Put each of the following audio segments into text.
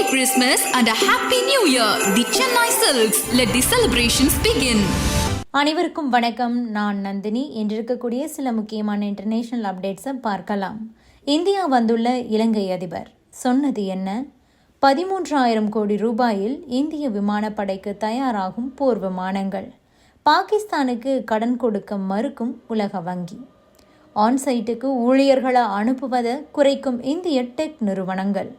Christmas and a Happy New Year. The Chennai Silks. Let the celebrations begin. அனைவருக்கும் வணக்கம். நான் நந்தினி. இன்று இருக்கக்கூடிய சில முக்கியமான இன்டர்நேஷனல் அப்டேட்ஸை பார்க்கலாம். இந்தியா வந்துள்ள இலங்கை அதிபர் சொன்னது என்ன? 13,000 கோடி ரூபாயில் இந்திய விமானப்படைக்கு தயாராகும் போர் விமானங்கள். பாகிஸ்தானுக்கு கடன் கொடுக்க மறுக்கும் உலக வங்கி. ஆன்சைட்டுக்கு ஊழியர்களை அனுப்புவதை குறைக்கும் இந்திய டெக் நிறுவனங்கள்.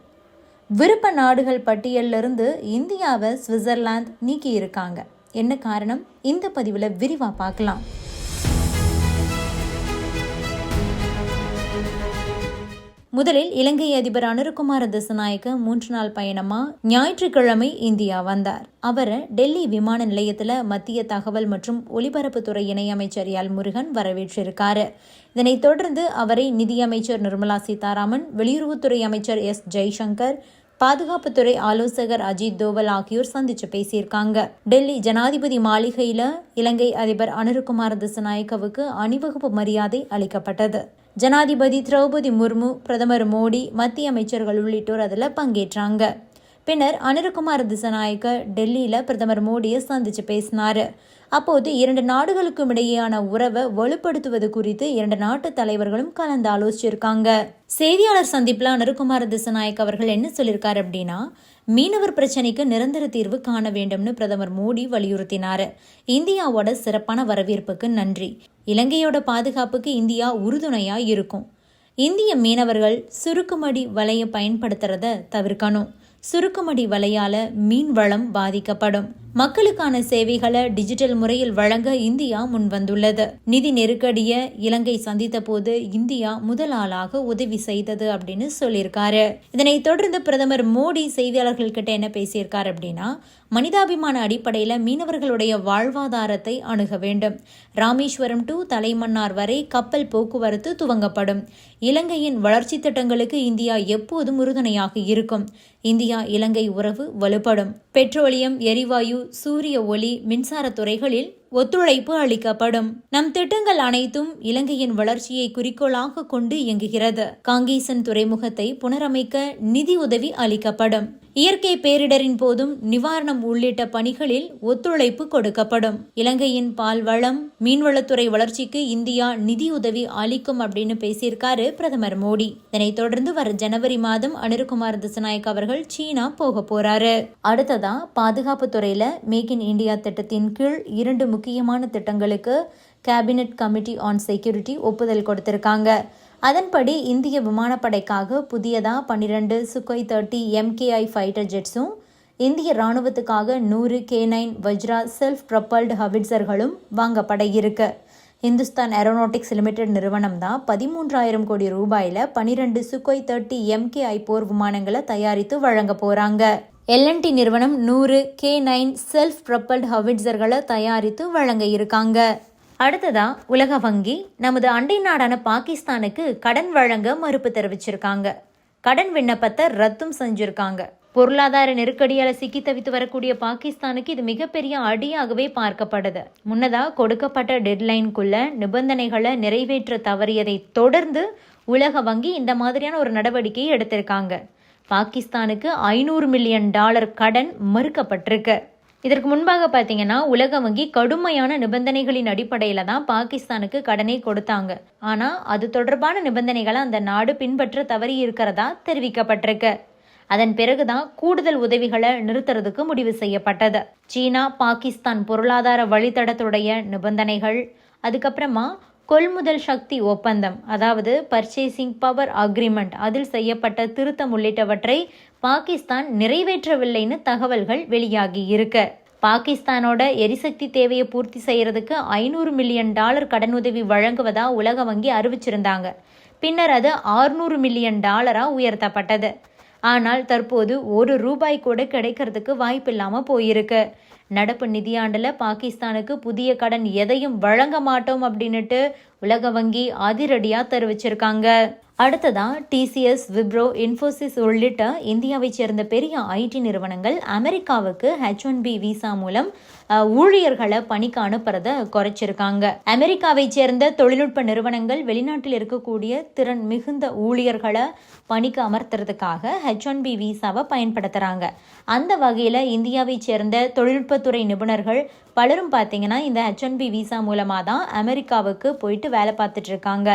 விருப்ப நாடுகள் பட்டியலிருந்து இந்தியாவை சுவிட்சர்லாந்து நீக்கி இருக்காங்க. என்ன காரணம்? இந்த பதிவில் விரிவாக பார்க்கலாம். முதலில் இலங்கை அதிபர் அனுரகுமார திசாநாயக்க 3 நாள் பயணமா ஞாயிற்றுக்கிழமை இந்தியா வந்தார். அவரை டெல்லி விமான நிலையத்தில் மத்திய தகவல் மற்றும் ஒலிபரப்புத்துறை இணையமைச்சர் எல் முருகன் வரவேற்றிருக்காரு. இதனைத் தொடர்ந்து அவரை நிதியமைச்சர் நிர்மலா சீதாராமன், வெளியுறவுத்துறை அமைச்சர் எஸ் ஜெய்சங்கர், பாதுகாப்புத்துறை ஆலோசகர் அஜித் தோவல் ஆகியோர் சந்திச்சு பேசியிருக்காங்க. டெல்லி ஜனாதிபதி மாளிகையில இலங்கை அதிபர் அனுரகுமார திசாநாயக்கவுக்கு அணிவகுப்பு மரியாதை அளிக்கப்பட்டது. ஜனாதிபதி திரௌபதி முர்மு, பிரதமர் மோடி, மத்திய அமைச்சர்கள் உள்ளிட்டோர் அதில் பங்கேற்றாங்க. பின்னர் அனுரகுமார திசாநாயக்க டெல்லியில் பிரதமர் மோடியை சந்திச்சு பேசினார். அப்போது 2 நாடுகளுக்கும் இடையேயான உறவை வலுப்படுத்துவது குறித்து 2 நாட்டு தலைவர்களும் கலந்து ஆலோசிச்சிருக்காங்க. செய்தியாளர் சந்திப்பில் அனுரகுமார திசாநாயக்க அவர்கள் என்ன சொல்லியிருக்காரு அப்படின்னா, மீனவர் பிரச்சனைக்கு நிரந்தர தீர்வு காண வேண்டும்னு பிரதமர் மோடி வலியுறுத்தினார். இந்தியாவோட சிறப்பான வரவேற்புக்கு நன்றி. இலங்கையோட பாதுகாப்புக்கு இந்தியா உறுதுணையா இருக்கும். இந்திய மீனவர்கள் சுருக்குமடி வலையை பயன்படுத்துறத தவிர்க்கணும். சுருக்குமடி வலையால மீன் வளம் பாதிக்கப்படும். மக்களுக்கான சேவைகளை டிஜிட்டல் முறையில் வழங்க இந்தியா முன்வந்துள்ளது. நிதி நெருக்கடியை இலங்கை சந்தித்த போது இந்தியா முதல் ஆளாக உதவி செய்தது அப்படின்னு சொல்லியிருக்காரு. இதனைத் தொடர்ந்து பிரதமர் மோடி செய்தியாளர்கள் கிட்ட என்ன பேசியிருக்காரு அப்படின்னா, மனிதாபிமான அடிப்படையில் மீனவர்களுடைய வாழ்வாதாரத்தை அணுக வேண்டும். ராமேஸ்வரம் டு தலைமன்னார் வரை கப்பல் போக்குவரத்து துவங்கப்படும். இலங்கையின் வளர்ச்சி திட்டங்களுக்கு இந்தியா எப்போதும் உறுதுணையாக இருக்கும். இந்தியா இலங்கை உறவு வலுப்படும். பெட்ரோலியம், எரிவாயு, சூரிய ஒளி, மின்சார துறைகளில் ஒத்துழைப்பு அளிக்கப்படும். நம் திட்டங்கள் அனைத்தும் இலங்கையின் வளர்ச்சியை குறிக்கோளாக கொண்டு இயங்குகிறது. காங்கேசன் துறைமுகத்தை புனரமைக்க நிதி உதவி அளிக்கப்படும். இயற்கை பேரிடரின் போதும் நிவாரணம் உள்ளிட்ட பணிகளில் ஒத்துழைப்பு கொடுக்கப்படும். இலங்கையின் பால்வளம், மீன்வளத்துறை வளர்ச்சிக்கு இந்தியா நிதியுதவி அளிக்கும் அப்படின்னு பேசியிருக்காரு பிரதமர் மோடி. இதனைத் தொடர்ந்து வர ஜனவரி மாதம் அனுரகுமார திசாநாயக்க அவர்கள் சீனா போக போறாரு. அடுத்ததா பாதுகாப்பு துறையில மேக் இன் இந்தியா திட்டத்தின் கீழ் 2 முக்கியமான திட்டங்களுக்கு கேபினெட் கமிட்டி ஆன் செக்யூரிட்டி ஒப்புதல் கொடுத்திருக்காங்க. அதன்படி இந்திய விமானப்படைக்காக புதியதாக 12 சுக்கோய் 30 MKI ஃபைட்டர் ஜெட்ஸும், இந்திய ராணுவத்துக்காக 100 K9 வஜ்ரா செல்ஃப் ப்ரொபல்டு ஹவிட்சர்களும் வாங்கப்பட இருக்கு. இந்துஸ்தான் ஏரோநாட்டிக்ஸ் லிமிடெட் நிறுவனம் தான் 13,000 கோடி ரூபாயில 12 சுக்கோய் 30 MKI போர் விமானங்களை தயாரித்து வழங்க போறாங்க. LNT நிறுவனம் 100 K9 செல்ஃப் ப்ரொபல்டு ஹவிட்சர்களை தயாரித்து வழங்க இருக்காங்க. அடுத்ததா உலக வங்கி நமது அண்டை நாடான பாகிஸ்தானுக்கு கடன் வழங்க மறுப்பு தெரிவிச்சிருக்காங்க. கடன் விண்ணப்பத்தை ரத்தும் செஞ்சிருக்காங்க. பொருளாதார நெருக்கடியால சிக்கி தவித்து வரக்கூடிய பாகிஸ்தானுக்கு இது மிகப்பெரிய அடியாகவே பார்க்கப்படுது. முன்னதா கொடுக்கப்பட்ட டெட்லைனுக்குள்ள நிபந்தனைகளை நிறைவேற்ற தவறியதை தொடர்ந்து உலக வங்கி இந்த மாதிரியான ஒரு நடவடிக்கையை எடுத்திருக்காங்க. பாகிஸ்தானுக்கு $500 மில்லியன் கடன் மறுக்கப்பட்டிருக்கு. இதற்கு முன்பாக பார்த்தீங்கன்னா உலக வங்கி கடுமையான நிபந்தனைகளின் அடிப்படையில் தான் பாகிஸ்தானுக்கு கடனை கொடுத்தாங்க. ஆனால் அது தொடர்பான நிபந்தனைகளை அந்த நாடு பின்பற்ற தவறி இருக்கிறதா தெரிவிக்கப்பட்டிருக்கு. அதன் பிறகுதான் கூடுதல் உதவிகளை நிறுத்துறதுக்கு முடிவு செய்யப்பட்டது. சீனா பாகிஸ்தான் பொருளாதார வழித்தடத்துடைய நிபந்தனைகள், அதுக்கப்புறமா கொள்முதல் சக்தி ஒப்பந்தம், அதாவது பர்ச்சேசிங் பவர் அக்ரிமெண்ட், அதில் செய்யப்பட்ட திருத்தம் உள்ளிட்டவற்றை பாகிஸ்தான் நிறைவேற்றவில்லைன்னு தகவல்கள் வெளியாகி இருக்கு. பாகிஸ்தானோட எரிசக்தி தேவையை பூர்த்தி செய்யறதுக்கு $500 மில்லியன் கடனுதவி வழங்குவதா உலக வங்கி அறிவிச்சிருந்தாங்க. பின்னர் அது $600 மில்லியன் உயர்த்தப்பட்டது. ஆனால் தற்போது $1 கூட கிடைக்கிறதுக்கு வாய்ப்பில்லாம போயிருக்கு. நடப்பு நிதியாண்டுல பாகிஸ்தானுக்கு புதிய கடன் எதையும் வழங்க மாட்டோம் அப்படின்னுட்டு உலக வங்கி அதிரடியா தெரிவிச்சிருக்காங்க. அடுத்ததா TCS, விப்ரோ, இன்ஃபோசிஸ் உள்ளிட்ட இந்தியாவை சேர்ந்த பெரிய IT நிறுவனங்கள் அமெரிக்காவுக்கு H1B விசா மூலம் ஊழியர்களை பணிக்கு அனுப்புறத குறைச்சிருக்காங்க. அமெரிக்காவை சேர்ந்த தொழில்நுட்ப நிறுவனங்கள் வெளிநாட்டில் இருக்கக்கூடிய திறன் மிகுந்த ஊழியர்களை பணிக்கு அமர்த்துறதுக்காக H1B விசாவை பயன்படுத்துறாங்க. அந்த வகையில் இந்தியாவை சேர்ந்த தொழில்நுட்பத்துறை நிபுணர்கள் பலரும் பார்த்தீங்கன்னா இந்த H1B விசா மூலமாக தான் அமெரிக்காவுக்கு போயிட்டு வேலை பார்த்துட்டு இருக்காங்க.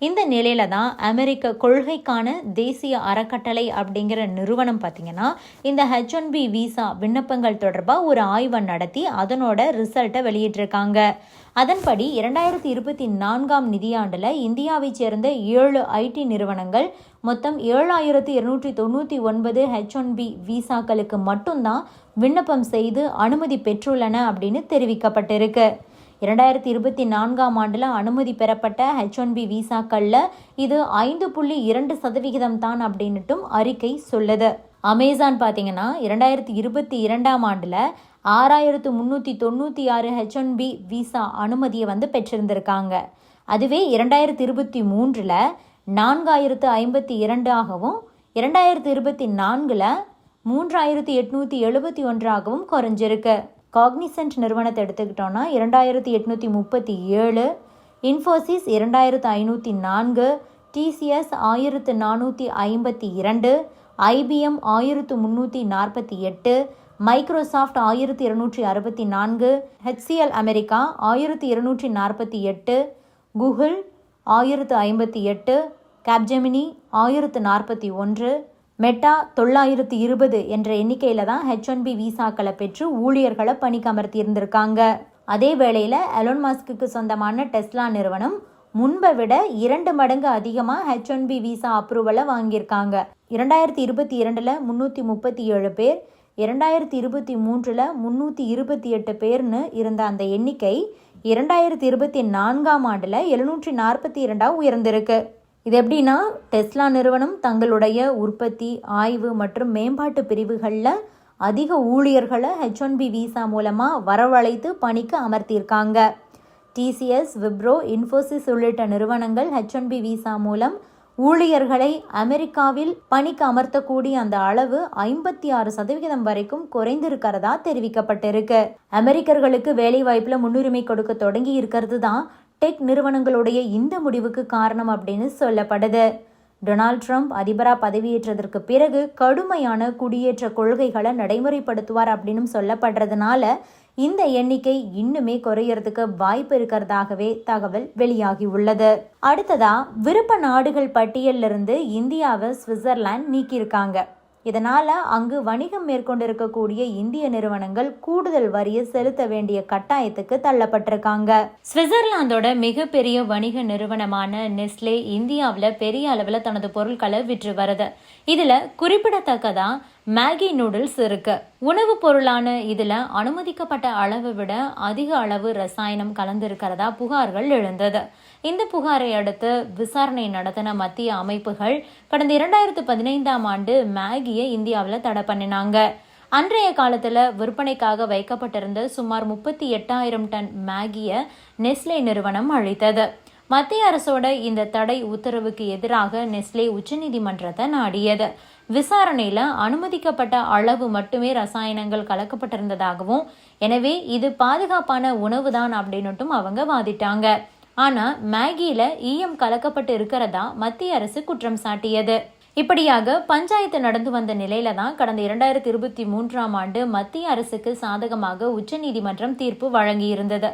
இந்த நிலையில தான் அமெரிக்க கொள்கைக்கான தேசிய அறக்கட்டளை அப்படிங்கிற நிறுவனம் பார்த்தீங்கன்னா இந்த H1B விசா விண்ணப்பங்கள் தொடர்பாக ஒரு ஆய்வை நடத்தி அதனோட ரிசல்ட்டை வெளியிட்டிருக்காங்க. அதன்படி 2024 நிதியாண்டில் இந்தியாவை சேர்ந்த 7 IT நிறுவனங்கள் மொத்தம் 7299 H1B விசாக்களுக்கு மட்டும்தான் விண்ணப்பம் செய்து அனுமதி பெற்றுள்ளன அப்படின்னு தெரிவிக்கப்பட்டிருக்கு. 2024 அனுமதி பெறப்பட்ட H1B விசாக்களில் இது 5.2% தான் அப்படின்னுட்டும் அறிக்கை சொல்லுது. அமேசான் பார்த்தீங்கன்னா 2022 6396 H1B விசா அனுமதியை பெற்றிருந்திருக்காங்க. அதுவே 2023 4052 ஆகவும் 2024 3871 குறைஞ்சிருக்கு. காக்னிசன்ட் நிறுவனத்தை எடுத்துக்கிட்டோன்னா 2837, Infosys 2504, TCS 1452, IBM 1348, Microsoft 1264, HCL America 1248, Google 1058, Capgemini 1041, meta 920 என்ற எண்ணிக்கையில் தான் H1B விசாக்களை பெற்று ஊழியர்களை பணிக்கு அமர்த்தி இருந்திருக்காங்க. அதே வேளையில் எலான் மஸ்க்கு சொந்தமான டெஸ்லா நிறுவனம் முன்பை விட 2 மடங்கு அதிகமாக H1B விசா அப்ரூவலை வாங்கியிருக்காங்க. 2022 337 பேர், 2023 328 பேர்னு இருந்த அந்த எண்ணிக்கை 2024 742 உயர்ந்திருக்கு. இது எப்படின்னா டெஸ்லா நிறுவனம் தங்களுடைய உற்பத்தி, ஆய்வு மற்றும் மேம்பாட்டு பிரிவுகளில் அதிக ஊழியர்களை H1B விசா மூலமாக வரவழைத்து பணிக்கு அமர்த்தியிருக்காங்க. TCS, விப்ரோ, இன்ஃபோசிஸ் உள்ளிட்ட நிறுவனங்கள் H1B விசா மூலம் ஊழியர்களை அமெரிக்காவில் பணிக்கு அமர்த்தக்கூடிய அந்த அளவு 56% வரைக்கும் குறைந்திருக்கிறதா தெரிவிக்கப்பட்டிருக்கு. அமெரிக்கர்களுக்கு வேலை வாய்ப்புல முன்னுரிமை கொடுக்க தொடங்கி இருக்கிறது தான் டெக் நிறுவனங்களுடைய இந்த முடிவுக்கு காரணம் அப்படின்னு சொல்லப்படுது. டொனால்ட் ட்ரம்ப் அதிபராக பதவியேற்றதற்கு பிறகு கடுமையான குடியேற்ற கொள்கைகளை நடைமுறைப்படுத்துவார் அப்படின்னு சொல்லப்படுறதுனால இந்த எண்ணிக்கை இன்னுமே குறையறதுக்கு வாய்ப்பு இருக்கிறதாகவே தகவல் வெளியாகி உள்ளது. அடுத்ததா விருப்ப நாடுகள் பட்டியலிருந்து இந்தியாவை சுவிட்சர்லாந்து நீக்கியிருக்காங்க. இதனால அங்கு வணிகம் மேற்கொண்டிருக்கக்கூடிய இந்திய நிறுவனங்கள் கூடுதல் வரியை செலுத்த வேண்டிய கட்டாயத்துக்கு தள்ளப்பட்டிருக்காங்க. சுவிட்சர்லாந்தோட மிகப்பெரிய வணிக நிறுவனமான நெஸ்லே இந்தியாவில் பெரிய அளவில் தனது பொருட்களை விற்று வருது. இதுல குறிப்பிடத்தக்கதா மேகி நூடுல்ஸ் இருக்கு. உணவுப் பொருளான இதுல அனுமதிக்கப்பட்ட அளவை விட அதிக அளவு ரசாயனம் கலந்திருக்கிறதா புகார்கள் எழுந்தது. இந்த புகாரை அடுத்து விசாரணை நடத்தின மத்திய அமைப்புகள் கடந்த 2015 மேகியை இந்தியாவில் தடை பண்ணினாங்க. அன்றைய காலத்தில் விற்பனைக்காக வைக்கப்பட்டிருந்த சுமார் 38,000 டன் மேகியை நெஸ்லே நிறுவனம் அழித்தது. மத்திய அரசோட இந்த தடை உத்தரவுக்கு எதிராக நெஸ்லே உச்சநீதிமன்றத்தை நாடியது. விசாரணையில அனுமதிக்கப்பட்ட அளவு மட்டுமே ரசாயனங்கள் கலக்கப்பட்டிருந்ததாகவும், எனவே இது பாதுகாப்பான உணவு தான் அப்படின்னுட்டும் அவங்க வாதிட்டாங்க. ஆனா மேகியில ஈயம் கலக்கப்பட்டு இருக்கிறதா மத்திய அரசு குற்றம் சாட்டியது. இப்படியாக பஞ்சாயத்து நடந்து வந்த நிலையில தான் கடந்த 2023 மத்திய அரசுக்கு சாதகமாக உச்சநீதிமன்றம் தீர்ப்பு வழங்கியிருந்தது.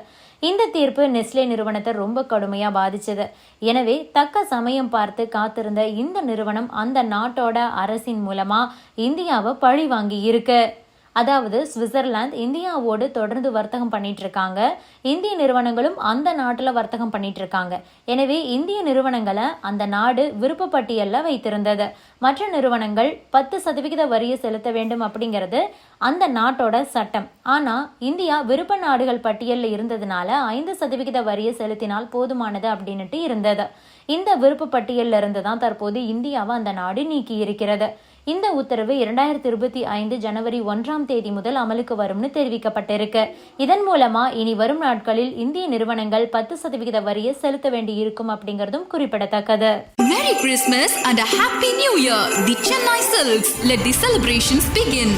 இந்த தீர்ப்பு நெஸ்லே நிறுவனத்தை ரொம்ப கடுமையா பாதிச்சது. எனவே தக்க சமயம் பார்த்து காத்திருந்த இந்த நிறுவனம் அந்த நாட்டோட அரசின் மூலமா இந்தியாவை பழி வாங்கி இருக்கு. அதாவது சுவிட்சர்லாந்து இந்தியாவோடு தொடர்ந்து வர்த்தகம் பண்ணிட்டு இருக்காங்க. இந்திய நிறுவனங்களும் அந்த நாட்டில் வர்த்தகம் பண்ணிட்டு இருக்காங்க. எனவே இந்திய நிறுவனங்களை அந்த நாடு விருப்ப பட்டியலில் வைத்திருந்தது. மற்ற நிறுவனங்கள் 10% வரியை செலுத்த வேண்டும் அப்படிங்கிறது அந்த நாட்டோட சட்டம். ஆனா இந்தியா விருப்ப நாடுகள் பட்டியலில் இருந்ததுனால 5% வரியை செலுத்தினால் போதுமானது அப்படின்னுட்டு இருந்தது. இந்த விருப்ப பட்டியலில் இருந்து தான் தற்போது இந்தியாவை அந்த நாடு நீக்கி இருக்கிறது. இந்த உத்தரவு 2025 ஜனவரி 1 முதல் அமலுக்கு வரும்னு தெரிவிக்கப்பட்டிருக்கு. இதன் மூலமா இனி வரும் நாட்களில் இந்திய நிறுவனங்கள் 10% வரியை செலுத்த வேண்டி இருக்கும் அப்படிங்கிறதும் குறிப்பிடத்தக்கது. Merry Christmas and a Happy New Year! The Chennai Silks. Let the celebrations begin.